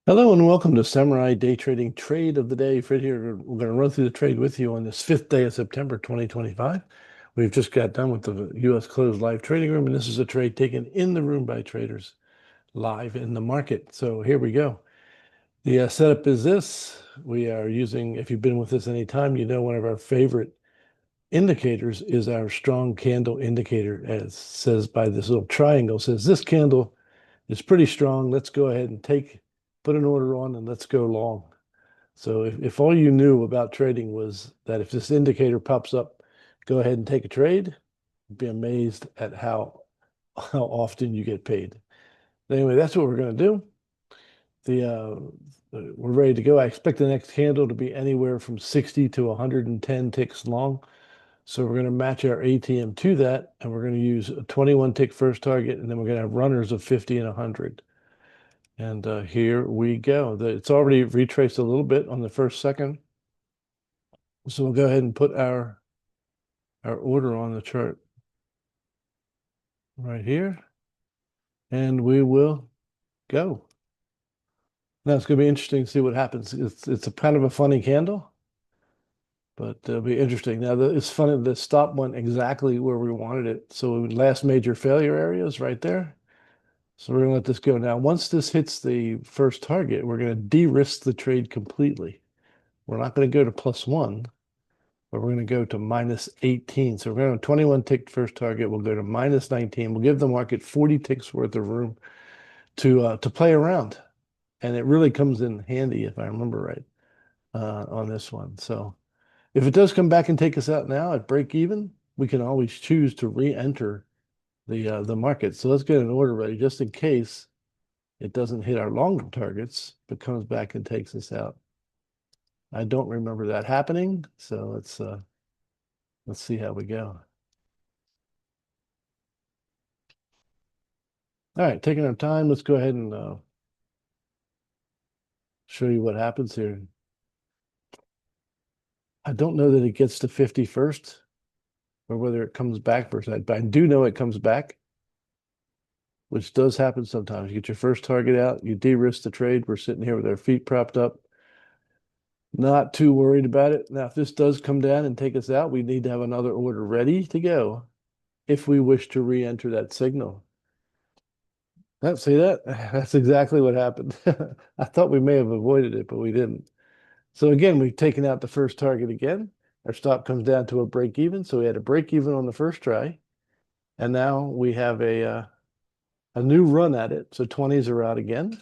Hello and welcome to Samurai Day Trading Trade of the Day. Fred here. We're going to run through the trade with you on this 5th day of September 2025. We've just got done with the U.S. closed live trading room, and this is a trade taken in the room by traders live in the market. So here we go. The setup is this. We are using, if you've been with us any time, you know one of our favorite indicators is our strong candle indicator, as says by this little triangle, says this candle is pretty strong. Let's go ahead and put an order on and let's go long. So if all you knew about trading was that if this indicator pops up, go ahead and take a trade, you'd be amazed at how often you get paid. Anyway, that's what we're going to do. We're ready to go. I expect the next candle to be anywhere from 60 to 110 ticks long. So we're going to match our ATM to that, and we're going to use a 21 tick first target, and then we're going to have runners of 50 and 100. And here we go. It's already retraced a little bit on the first second. So we'll go ahead and put our order on the chart right here. And we will go. Now it's going to be interesting to see what happens. It's a kind of a funny candle, but it'll be interesting. Now it's funny, the stop went exactly where we wanted it. So last major failure area is right there. So we're going to let this go. Now, once this hits the first target, we're going to de-risk the trade completely. We're not going to go to +1, but we're going to go to -18. So we're going to 21 tick first target. We'll go to -19. We'll give the market 40 ticks worth of room to play around. And it really comes in handy, if I remember right, on this one. So if it does come back and take us out now at break even, we can always choose to re-enter the market. So let's get an order ready just in case it doesn't hit our longer targets, but comes back and takes us out. I don't remember that happening, so let's see how we go. All right, taking our time, let's go ahead and show you what happens here. I don't know that it gets to 50 first or whether it comes back first, but I do know it comes back, which does happen sometimes. You get your first target out, you de-risk the trade. We're sitting here with our feet propped up, not too worried about it. Now, if this does come down and take us out, we need to have another order ready to go if we wish to re-enter that signal. See that? That's exactly what happened. I thought we may have avoided it, but we didn't. So again, we've taken out the first target again. Our stop comes down to a break even. So we had a break even on the first try. And now we have a new run at it. So 20s are out again.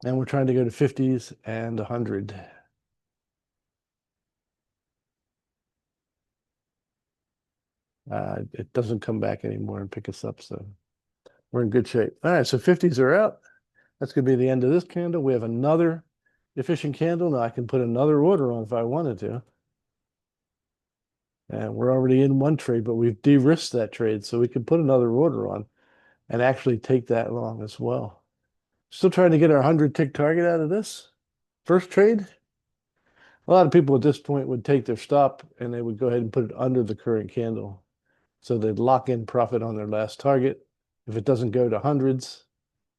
And we're trying to go to 50s and 100. It doesn't come back anymore and pick us up. So we're in good shape. All right, so 50s are out. That's going to be the end of this candle. We have another efficient candle. Now I can put another order on if I wanted to. And we're already in one trade, but we've de-risked that trade. So we can put another order on and actually take that long as well. Still trying to get our 100 tick target out of this first trade. A lot of people at this point would take their stop and they would go ahead and put it under the current candle. So they'd lock in profit on their last target. If it doesn't go to hundreds,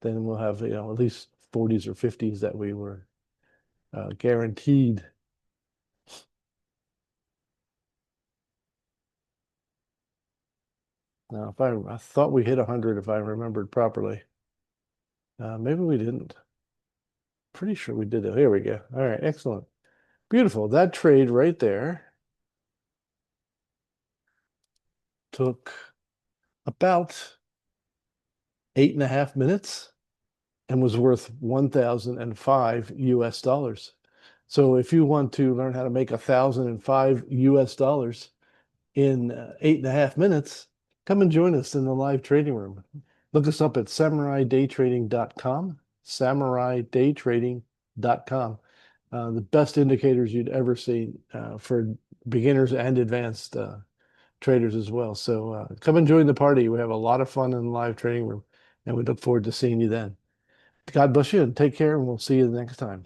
then we'll have, at least 40s or 50s that we were guaranteed. Now, if I thought we hit 100 if I remembered properly. Maybe we didn't. Pretty sure we did it. Here we go. All right, excellent. Beautiful. That trade right there took about 8.5 minutes and was worth 1,005 US dollars. So if you want to learn how to make 1,005 US dollars in 8.5 minutes, come and join us in the live trading room. Look us up at samuraidaytrading.com, samuraidaytrading.com. The best indicators you'd ever see for beginners and advanced traders as well. So come and join the party. We have a lot of fun in the live trading room, and we look forward to seeing you then. God bless you and take care, and we'll see you the next time.